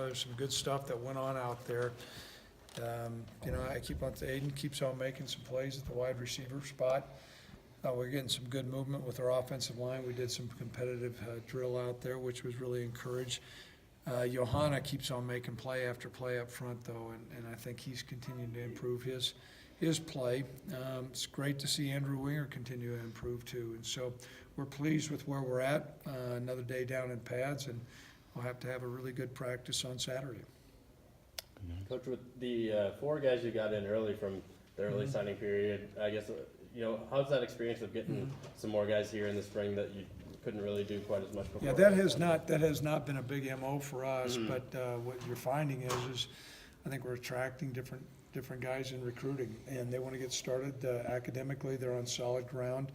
there's some good stuff that went on out there. I keep on, Aiden keeps on making some plays at the wide receiver spot. We're getting some good movement with our offensive line. We did some competitive drill out there, which was really encouraged. Johanna keeps on making play after play up front, though, and I think he's continuing to improve his play. It's great to see Andrew Winger continue to improve, too. And so we're pleased with where we're at. Another day down in pads, and we'll have to have a really good practice on Saturday. Coach, with the 4 guys you got in early from the early signing period, I guess, how's that experience of getting some more guys here in the spring that you couldn't really do quite as much before? Yeah, that has not been a big MO for us, but what you're finding is I think we're attracting different guys in recruiting, and they want to get started academically. They're on solid ground.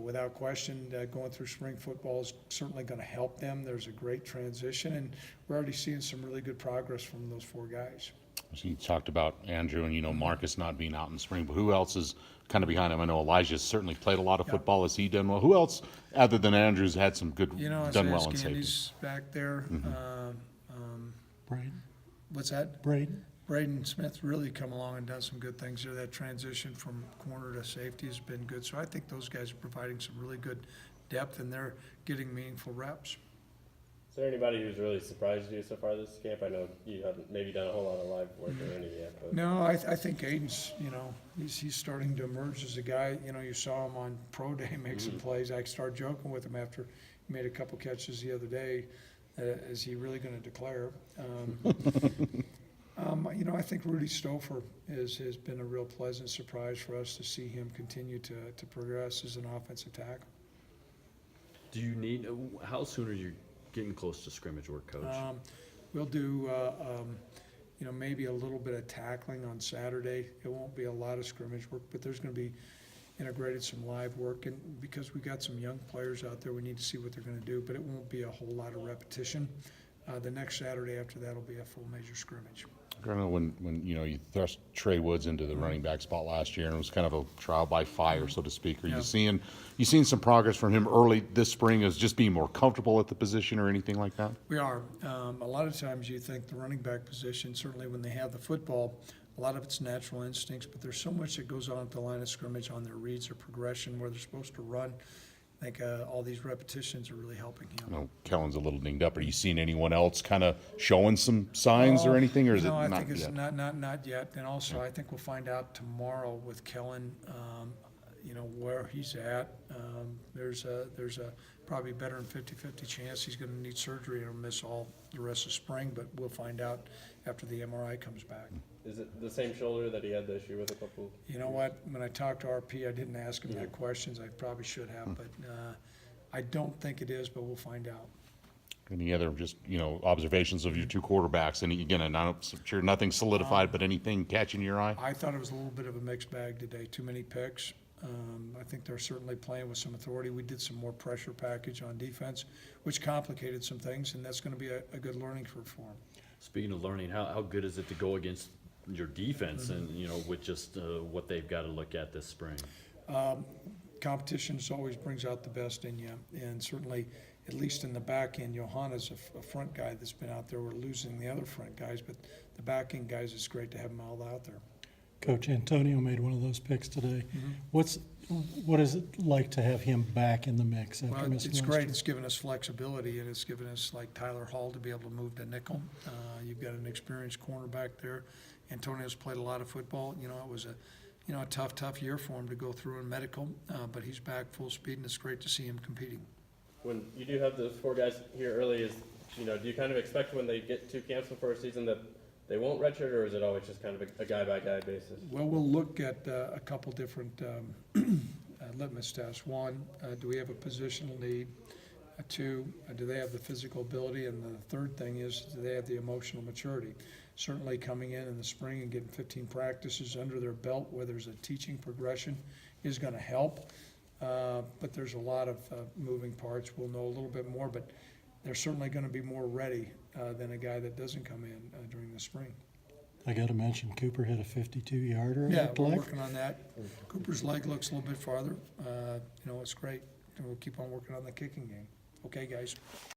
Without question, going through spring football is certainly going to help them. There's a great transition, and we're already seeing some really good progress from those 4 guys. So you talked about Andrew and, Marcus not being out in spring, but who else is kind of behind him? I know Elijah's certainly played a lot of football. Has he done well? Who else, other than Andrew's, had some good, done well in safety? He's back there. Braden. What's that? Braden Smith really come along and done some good things there. That transition from corner to safety has been good. So I think those guys are providing some really good depth, and they're getting meaningful reps. Is there anybody who's really surprised you so far this camp? I know you haven't maybe done a whole lot of live work or any yet. But. No, I think Aiden's, he's starting to emerge as a guy. You saw him on Pro Day make some plays. I started joking with him after he made a couple catches the other day. Is he really going to declare? I think Rudy Stouffer has been a real pleasant surprise for us to see him continue to progress as an offensive tackle. Do you need, how soon are you getting close to scrimmage work, Coach? We'll do, maybe a little bit of tackling on Saturday. It won't be a lot of scrimmage work, but there's going to be integrated some live work. And because we got some young players out there, we need to see what they're going to do, but it won't be a whole lot of repetition. The next Saturday after that will be a full major scrimmage. I don't know when you thrust Trey Woods into the running back spot last year, and it was kind of a trial by fire, so to speak. Are you seeing some progress from him early this spring as just being more comfortable at the position or anything like that? We are. A lot of times you think the running back position, certainly when they have the football, a lot of it's natural instincts, but there's so much that goes on at the line of scrimmage on their reads or progression where they're supposed to run. I think all these repetitions are really helping him. I know Kellen's a little dinged up. Are you seeing anyone else kind of showing some signs or anything, or is it not yet? No, I think it's not yet. And also, I think we'll find out tomorrow with Kellen, where he's at. There's a probably better than 50-50 chance he's going to need surgery or miss all the rest of spring, but we'll find out after the MRI comes back. Is it the same shoulder that he had this year with a couple? You know what? When I talked to RP, I didn't ask him that questions. I probably should have, but I don't think it is, but we'll find out. Any other just observations of your 2 quarterbacks? And again, I'm not sure nothing solidified, but anything catching your eye? I thought it was a little bit of a mixed bag today. Too many picks. I think they're certainly playing with some authority. We did some more pressure package on defense, which complicated some things, and that's going to be a good learning curve for them. Speaking of learning, how good is it to go against your defense and, with just what they've got to look at this spring? Competition always brings out the best in you, and certainly, at least in the back end, Johanna's a front guy that's been out there. We're losing the other front guys, but the back end guys, it's great to have them all out there. Coach Antonio made one of those picks today. What is it like to have him back in the mix after missing it's last great. year? It's given us flexibility, and it's given us, like Tyler Hall, to be able to move to nickel. You've got an experienced cornerback there. Antonio's played a lot of football. It was a tough year for him to go through in medical, but he's back full speed, and it's great to see him competing. When you do have those 4 guys here early, do you kind of expect when they get to camps before a season that they won't redshirt, or is it always just kind of a guy-by-guy basis? Well, we'll look at a couple different litmus tests. 1, do we have a positional need? 2, do they have the physical ability? And the 3rd thing is, do they have the emotional maturity? Certainly coming in the spring and getting 15 practices under their belt where there's a teaching progression is going to help. But there's a lot of moving parts. We'll know a little bit more, but they're certainly going to be more ready than a guy that doesn't come in during the spring. I got to mention Cooper hit a 52-yarder. Yeah, we're working on that. Cooper's leg looks a little bit farther. It's great. And we'll keep on working on the kicking game. Okay, guys.